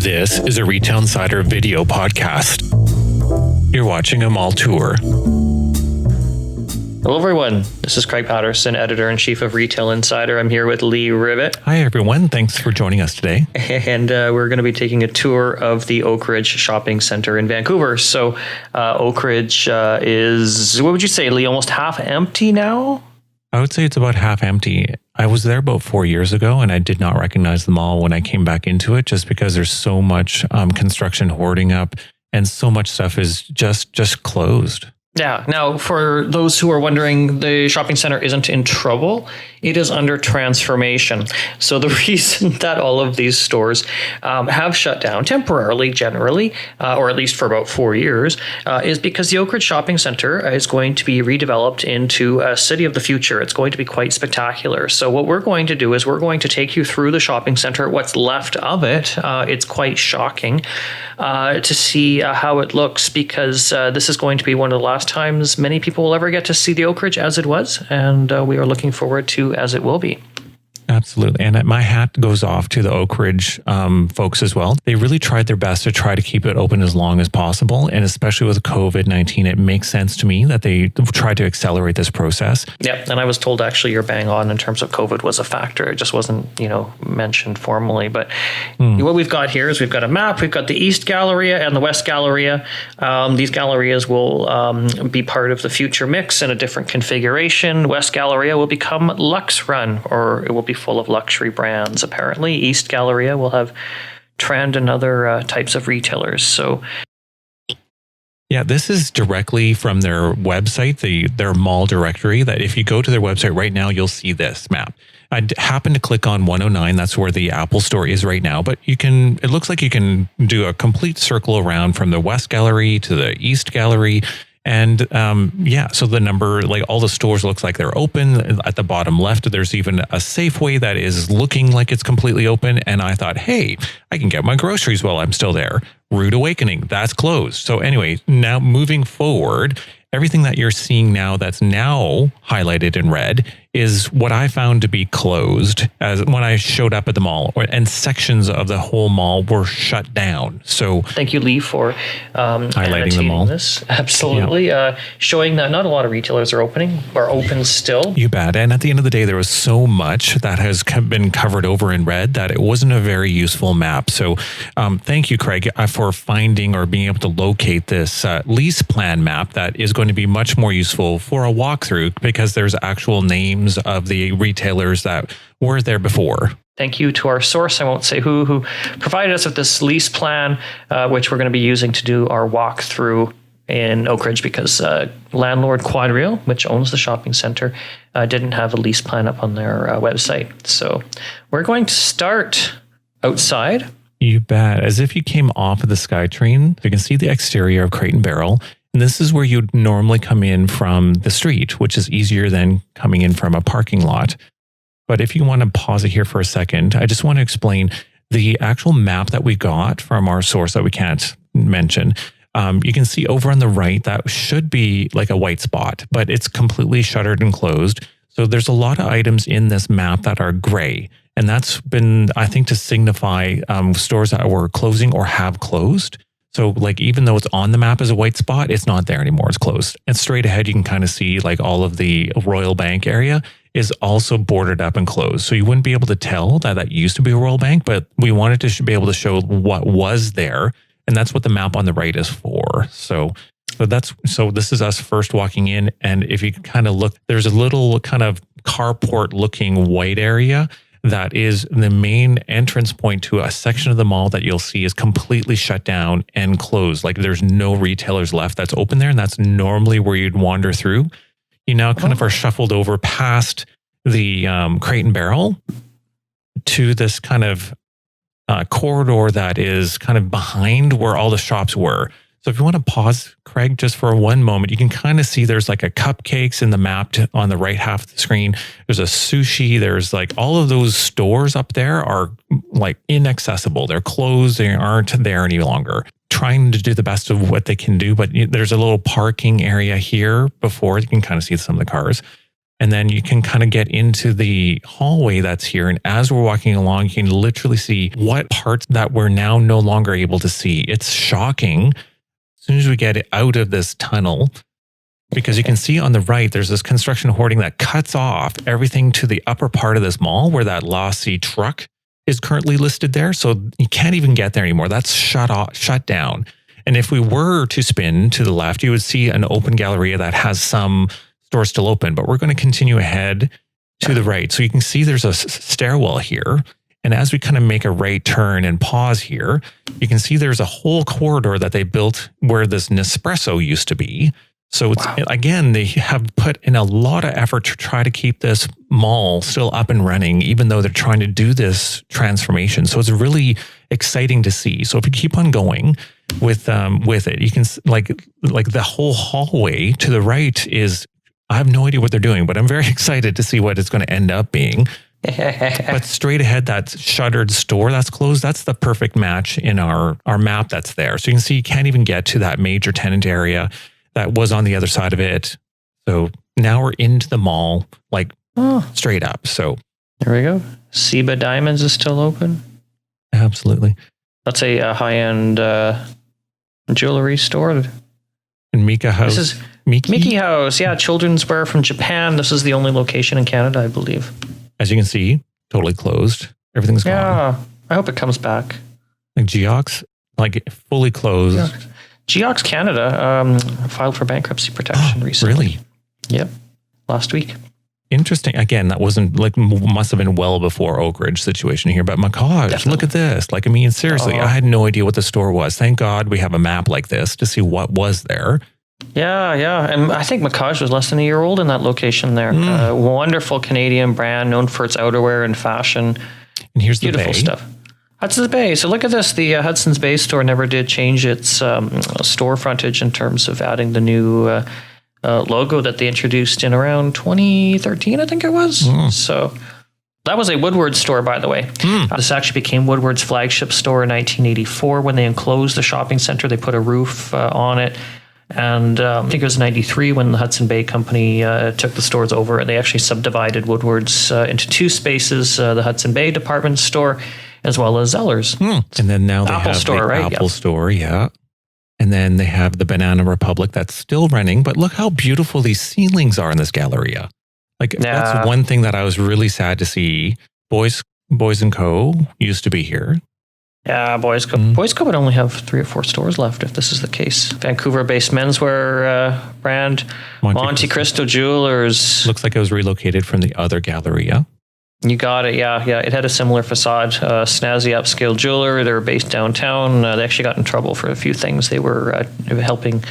This is a Retail Insider video podcast. You're watching a mall tour. Hello, everyone. This is Craig Patterson, Editor-in-Chief of Retail Insider. I'm here with Lee Rivet. Hi, everyone. Thanks for joining us today. And we're going to be taking a tour of the Oakridge Shopping Centre in Vancouver. So Oakridge is, what would you say, Lee, almost half empty now? I would say it's about half empty. I was there about 4 years ago, and I did not recognize the mall when I came back into it, just because there's so much construction hoarding up and so much stuff is just closed. Yeah. Now, for those who are wondering, the shopping center isn't in trouble. It is under transformation. So the reason that all of these stores have shut down temporarily, generally, or at least for about 4 years, is because the Oakridge Shopping Centre is going to be redeveloped into a city of the future. It's going to be quite spectacular. So what we're going to do is we're going to take you through the shopping centre, what's left of it. It's quite shocking to see how it looks, because this is going to be one of the last times many people will ever get to see the Oakridge as it was, and we are looking forward to as it will be. Absolutely. And my hat goes off to the Oakridge folks as well. They really tried their best to try to keep it open as long as possible. And especially with COVID-19, it makes sense to me that they tried to accelerate this process. Yeah. And I was told actually you're bang on in terms of COVID was a factor. It just wasn't, mentioned formally. But what we've got here is we've got a map. We've got the East Galleria and the West Galleria. These Gallerias will be part of the future mix in a different configuration. West Galleria will become Luxe Run, or it will be full of luxury brands, apparently. East Galleria will have trend and other types of retailers. So, yeah, this is directly from their website, their mall directory, that if you go to their website right now, you'll see this map. I happen to click on 109. That's where the Apple store is right now. But it looks like you can do a complete circle around from the West Gallery to the East Gallery. And so the number, like all the stores looks like they're open. At the bottom left, there's even a Safeway that is looking like it's completely open. And I thought, hey, I can get my groceries while I'm still there. Rude Awakening, that's closed. So anyway, now moving forward, everything that you're seeing now that's now highlighted in red is what I found to be closed as when I showed up at the mall, and sections of the whole mall were shut down. So thank you, Lee, for highlighting the mall. This. Absolutely. Yeah. Showing that not a lot of retailers are open still. You bet. And at the end of the day, there was so much that has been covered over in red that it wasn't a very useful map. So thank you, Craig, for finding or being able to locate this lease plan map that is going to be much more useful for a walkthrough, because there's actual names of the retailers that were there before. Thank you to our source, I won't say who provided us with this lease plan, which we're going to be using to do our walkthrough in Oakridge, because landlord Quadreal, which owns the shopping center, didn't have a lease plan up on their website. So we're going to start outside. You bet. As if you came off of the SkyTrain, you can see the exterior of Crate & Barrel. And this is where you'd normally come in from the street, which is easier than coming in from a parking lot. But if you want to pause it here for a second, I just want to explain the actual map that we got from our source that we can't mention. You can see over on the right, that should be like a white spot, but it's completely shuttered and closed. So there's a lot of items in this map that are gray. And that's been, I think, to signify stores that were closing or have closed. So like, even though it's on the map as a white spot, it's not there anymore. It's closed. And straight ahead, you can kind of see like all of the Royal Bank area is also boarded up and closed. So you wouldn't be able to tell that used to be a Royal Bank, but we wanted to be able to show what was there. And that's what the map on the right is for. So this is us first walking in. And if you kind of look, there's a little kind of carport looking white area that is the main entrance point to a section of the mall that you'll see is completely shut down and closed. Like there's no retailers left that's open there. And that's normally where you'd wander through. You now kind of are shuffled over past the Crate & Barrel to this kind of corridor that is kind of behind where all the shops were. So if you want to pause, Craig, just for one moment, you can kind of see there's like a cupcakes in the map on the right half of the screen. There's a sushi. There's like all of those stores up there are like inaccessible. They're closed. They aren't there any longer. Trying to do the best of what they can do. But there's a little parking area here before you can kind of see some of the cars. And then you can kind of get into the hallway that's here. And as we're walking along, you can literally see what parts that we're now no longer able to see. It's shocking as soon as we get out of this tunnel, because you can see on the right, there's this construction hoarding that cuts off everything to the upper part of this mall where that Lassie truck is currently listed there. So you can't even get there anymore. That's shut down. And if we were to spin to the left, you would see an open Galleria that has some stores still open, but we're going to continue ahead to the right. So you can see there's a stairwell here. And as we kind of make a right turn and pause here, you can see there's a whole corridor that they built where this Nespresso used to be. So it's, again, they have put in a lot of effort to try to keep this mall still up and running, even though they're trying to do this transformation. So it's really exciting to see. So if you keep on going with it, you can like the whole hallway to the right is, I have no idea what they're doing, but I'm very excited to see what it's going to end up being. But straight ahead, that shuttered store that's closed, that's the perfect match in our map that's there. So you can see you can't even get to that major tenant area that was on the other side of it. So now we're into the mall, like straight up. So there we go. Seba Diamonds is still open. Absolutely. That's a high-end jewelry store. And Mika House. This is Mickey House. Yeah, children's wear from Japan. This is the only location in Canada, I believe. As you can see, totally closed. Everything's gone. Yeah, I hope it comes back. Like Geox, like fully closed. Geox Canada filed for bankruptcy protection recently. Really? Yep, last week. Interesting. Again, that wasn't like, must have been well before Oakridge situation here, but my gosh, look at this. Like, I mean, seriously, I had no idea what the store was. Thank God we have a map like this to see what was there. Yeah. And I think Macaj was less than a year old in that location there. Wonderful Canadian brand known for its outerwear and fashion. And here's the beautiful bay. Stuff. Hudson's Bay. So look at this. The Hudson's Bay store never did change its store frontage in terms of adding the new logo that they introduced in around 2013, I think it was. So that was a Woodward store, by the way. This actually became Woodward's flagship store in 1984 when they enclosed the shopping center. They put a roof on it. And I think it was 93 when the Hudson Bay Company took the stores over, and they actually subdivided Woodward's into two spaces, the Hudson Bay department store as well as Zellers. And then now they Apple have store, the right? Apple store, yeah. And then they have the Banana Republic that's still running, but look how beautiful these ceilings are in this Galleria. Like, that's one thing that I was really sad to see. Boys & Co. used to be here. Yeah, Boys Co. Boys Co. would only have 3 or 4 stores left if this is the case. Vancouver-based menswear brand, Monte Cristo Jewelers. Looks like it was relocated from the other Galleria. You got it, yeah. It had a similar facade. Snazzy upscale jeweler. They were based downtown. They actually got in trouble for a few things. They were helping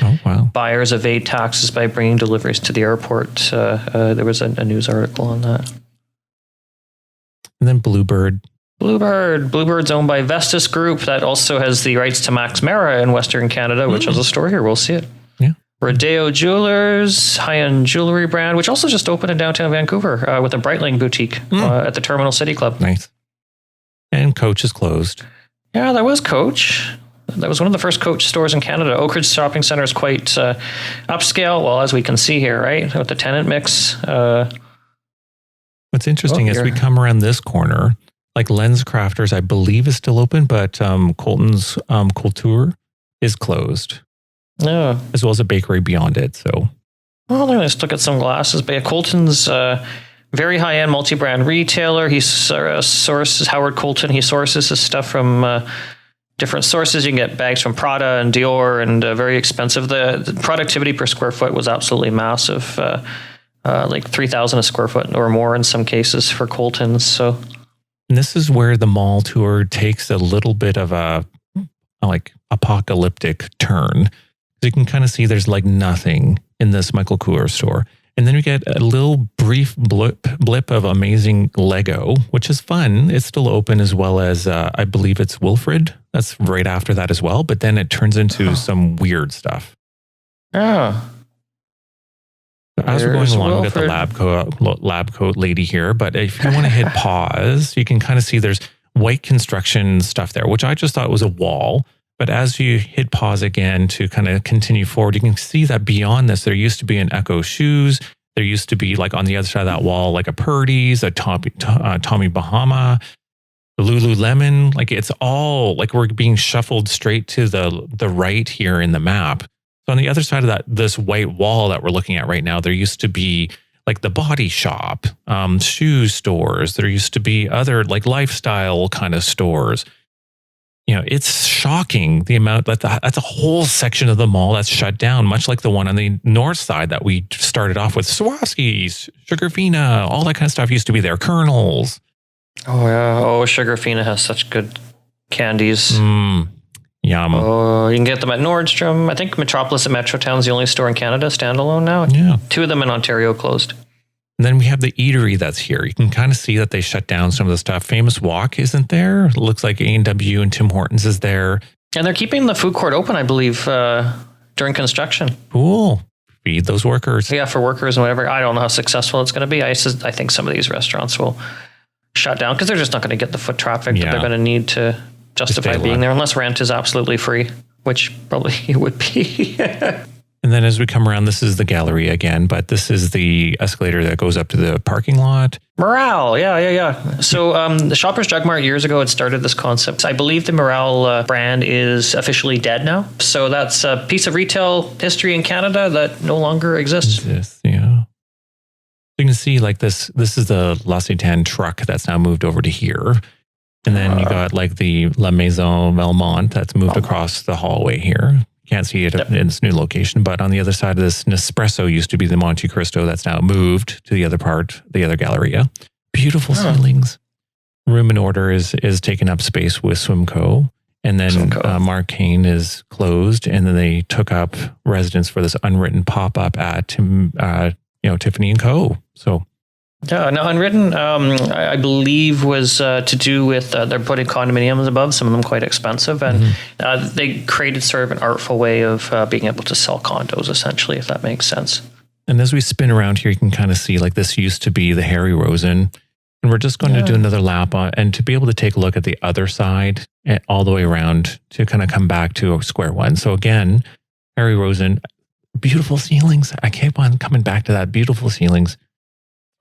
buyers evade taxes by bringing deliveries to the airport. There was a news article on that. And then Bluebird. Bluebird's owned by Vestas Group. That also has the rights to Max Mara in Western Canada, which has a store here. We'll see it. Yeah. Rodeo Jewelers, high-end jewelry brand, which also just opened in downtown Vancouver with a Breitling boutique at the Terminal City Club. Nice. And Coach is closed. Yeah, there was Coach. That was one of the first Coach stores in Canada. Oakridge Shopping Centre is quite upscale, well, as we can see here, right? With the tenant mix. What's interesting is we come around this corner, like Lens Crafters, I believe, is still open, but Colton's Couture is closed. Yeah. As well as a bakery beyond it. So, well, let's look at some glasses. But Colton's very high-end multi-brand retailer. He sources Howard Colton. He sources his stuff from different sources. You can get bags from Prada and Dior, and very expensive. The productivity per square foot was absolutely massive, like 3,000 a square foot or more in some cases for Colton's. So, and this is where the mall tour takes a little bit of a like apocalyptic turn. You can kind of see there's like nothing in this Michael Kors store. And then we get a little brief blip of amazing Lego, which is fun. It's still open, as well as I believe it's Wilfred. That's right after that as well. But then it turns into some weird stuff. Oh. As we're going along, we've got the lab coat lady here. But if you want to hit pause, you can kind of see there's white construction stuff there, which I just thought was a wall. But as you hit pause again to kind of continue forward, you can see that beyond this, there used to be an Echo Shoes. There used to be like on the other side of that wall, like a Purdy's, a Tommy Bahama, Lululemon. Like it's all like we're being shuffled straight to the right here in the map. So on the other side of this white wall that we're looking at right now, there used to be like the Body Shop, shoe stores. There used to be other like lifestyle kind of stores. It's shocking the amount that's a whole section of the mall that's shut down, much like the one on the north side that we started off with. Swarovski's, Sugarfina, all that kind of stuff used to be there. Colonel's. Oh, yeah. Oh, Sugarfina has such good candies. Yum. Oh, you can get them at Nordstrom. I think Metropolis at Metrotown's the only store in Canada standalone now. Yeah. 2 of them in Ontario closed. And then we have the eatery that's here. You can kind of see that they shut down some of the stuff. Famous Walk isn't there. It looks like A&W and Tim Hortons is there. And they're keeping the food court open, I believe, during construction. Cool. Feed those workers. Yeah, for workers and whatever. I don't know how successful it's going to be. I think some of these restaurants will shut down because they're just not going to get the foot traffic that they're going to need to justify being there, unless rent is absolutely free, which probably it would be. And then as we come around, this is the Galleria again, but this is the escalator that goes up to the parking lot. Morale. Yeah. So the Shoppers Drug Mart years ago had started this concept. I believe the Morale brand is officially dead now. So that's a piece of retail history in Canada that no longer exists. Yeah. You can see like this is the La Citane truck that's now moved over to here. And then you got like the La Maison Belmont that's moved across the hallway here. Can't see it in its new location, but on the other side of this, Nespresso used to be the Monte Cristo that's now moved to the other part, the other Galleria. Beautiful ceilings. Room and Order is taking up space with Swimco. And then Mark Kane is closed. And then they took up residence for this unwritten pop-up at Tiffany & Co. So yeah, no, unwritten, I believe was to do with they're putting condominiums above, some of them quite expensive. And they created sort of an artful way of being able to sell condos, essentially, if that makes sense. And as we spin around here, you can kind of see like this used to be the Harry Rosen. And we're just going to do another lap on, and to be able to take a look at the other side all the way around to kind of come back to square one. So again, Harry Rosen, beautiful ceilings. I keep on coming back to that. Beautiful ceilings.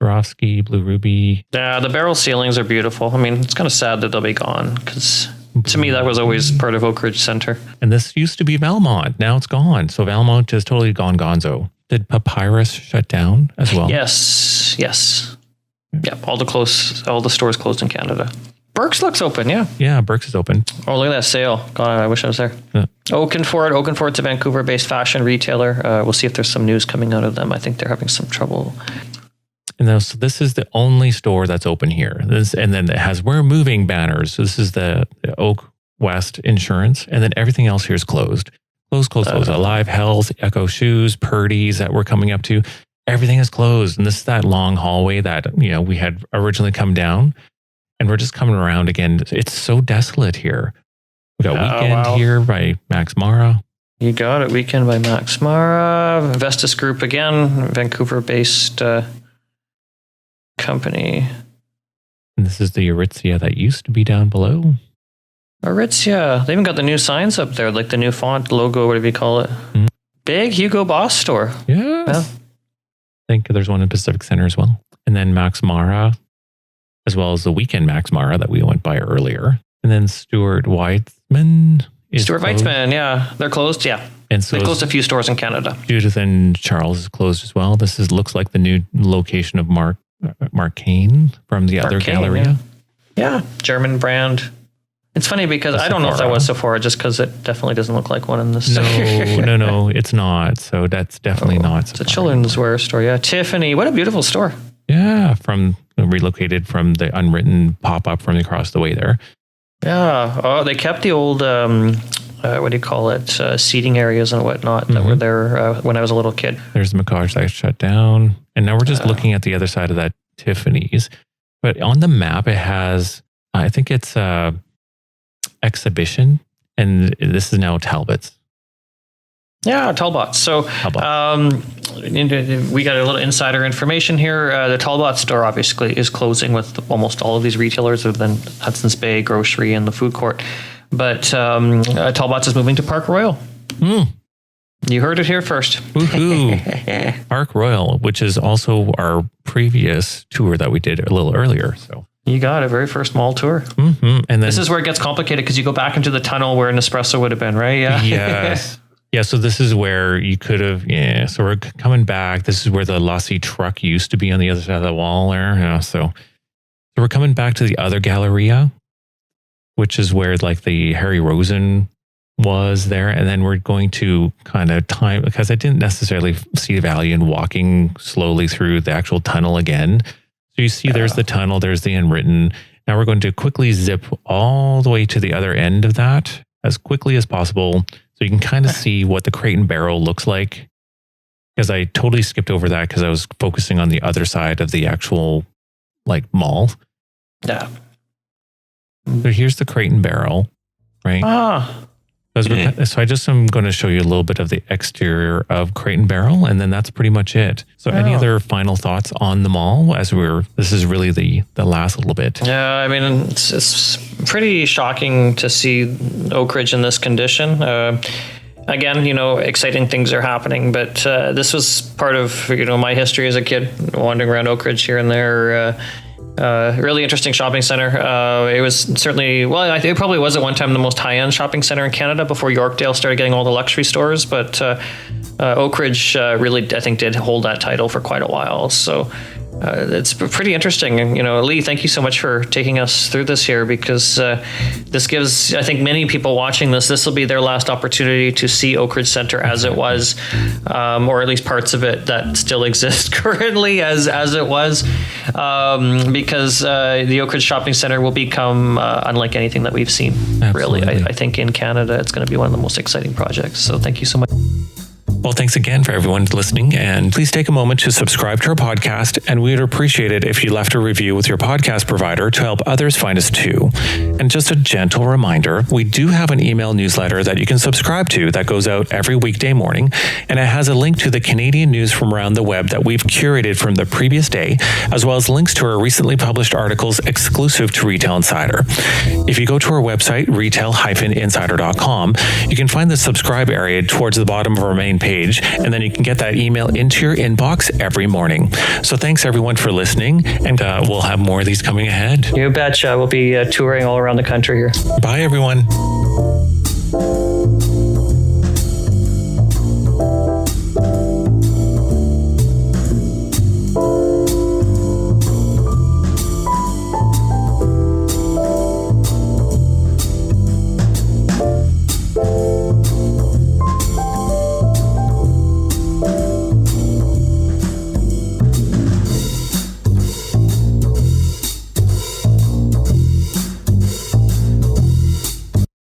Swarovski, Blue Ruby. Yeah, the barrel ceilings are beautiful. I mean, it's kind of sad that they'll be gone because to me, that was always part of Oakridge Centre. And this used to be Valmont. Now it's gone. So Valmont is totally gone gonzo. Did Papyrus shut down as well? Yes. Yeah, all the stores closed in Canada. Burke's looks open, yeah. Yeah, Burke's is open. Oh, look at that sale. God, I wish I was there. Yeah. Oakenford. It's a Vancouver-based fashion retailer. We'll see if there's some news coming out of them. I think they're having some trouble. And so this is the only store that's open here. And then it has "We're moving" banners. So this is the Oak West Insurance. And then everything else here is closed. Closed. Alive Health, Echo Shoes, Purdy's that we're coming up to. Everything is closed. And this is that long hallway that, we had originally come down. And we're just coming around again. It's so desolate here. We got Weekend here by Max Mara. You got it. Weekend by Max Mara. Vestas Group again, Vancouver-based company. And this is the Aritzia that used to be down below. Aritzia. They even got the new signs up there, like the new font, logo, whatever you call it. Mm-hmm. Big Hugo Boss store. Yes. Yeah. I think there's one in Pacific Center as well. And then Max Mara, as well as the Weekend Max Mara that we went by earlier. And then Stuart Weitzman is Stuart closed. Weitzman, yeah. They're closed, yeah. And so they closed a few stores in Canada. Judith and Charles is closed as well. This looks like the new location of Mark Kane from the other Galleria. Yeah, German brand. It's funny because I don't know if that was Sephora, just because it definitely doesn't look like one in this. No, it's not. So that's definitely not Sephora. It's a children's wear store. Yeah, Tiffany. What a beautiful store. Yeah, relocated from the unwritten pop-up from across the way there. Yeah. Oh, they kept the old, what do you call it, seating areas and whatnot that were there when I was a little kid. There's the Macaj that shut down. And now we're just looking at the other side of that Tiffanys. But on the map, it has, I think it's Exhibition. And this is now Talbot's. Yeah, Talbot. So we got a little insider information here. The Talbot store obviously is closing with almost all of these retailers other than Hudson's Bay Grocery and the food court. But Talbot's is moving to Park Royal. You heard it here first. Woohoo! Park Royal, which is also our previous tour that we did a little earlier. So you got a very first mall tour. Mm-hmm. And then this is where it gets complicated because you go back into the tunnel where an espresso would have been, right? Yeah. Yes. Yeah. So this is where you could have. Yeah. So we're coming back. This is where the Lassie truck used to be on the other side of the wall there. Yeah. So we're coming back to the other Galleria, which is where like the Harry Rosen was there. And then we're going to kind of time, because I didn't necessarily see the value in walking slowly through the actual tunnel again. So you see there's the tunnel, there's the handwritten. Now we're going to quickly zip all the way to the other end of that as quickly as possible. So you can kind of see what the Crate and Barrel looks like. Because I totally skipped over that because I was focusing on the other side of the actual like mall. Yeah. So here's the Crate and Barrel, right? So I just am going to show you a little bit of the exterior of Crate and Barrel, and then that's pretty much it. So any other final thoughts on the mall as this is really the last little bit? Yeah, I mean, it's pretty shocking to see Oakridge in this condition. Again, exciting things are happening, but this was part of, my history as a kid, wandering around Oakridge here and there. Really interesting shopping center. It was certainly, it probably was at one time the most high-end shopping center in Canada before Yorkdale started getting all the luxury stores. But Oakridge really, I think, did hold that title for quite a while. So it's pretty interesting. And, Lee, thank you so much for taking us through this here, because this gives, I think, many people watching this will be their last opportunity to see Oakridge Centre as it was, or at least parts of it that still exist currently as it was, because the Oakridge Shopping Centre will become unlike anything that we've seen. Absolutely. Really, I think in Canada, it's going to be one of the most exciting projects. So thank you so much. Well, thanks again for everyone listening, and please take a moment to subscribe to our podcast, and we would appreciate it if you left a review with your podcast provider to help others find us too. And just a gentle reminder, we do have an email newsletter that you can subscribe to that goes out every weekday morning, and it has a link to the Canadian news from around the web that we've curated from the previous day, as well as links to our recently published articles exclusive to Retail Insider. If you go to our website, retail-insider.com, you can find the subscribe area towards the bottom of our main page, and then you can get that email into your inbox every morning. So thanks everyone for listening, and we'll have more of these coming ahead. You betcha. We'll be touring all around the country here. Bye everyone.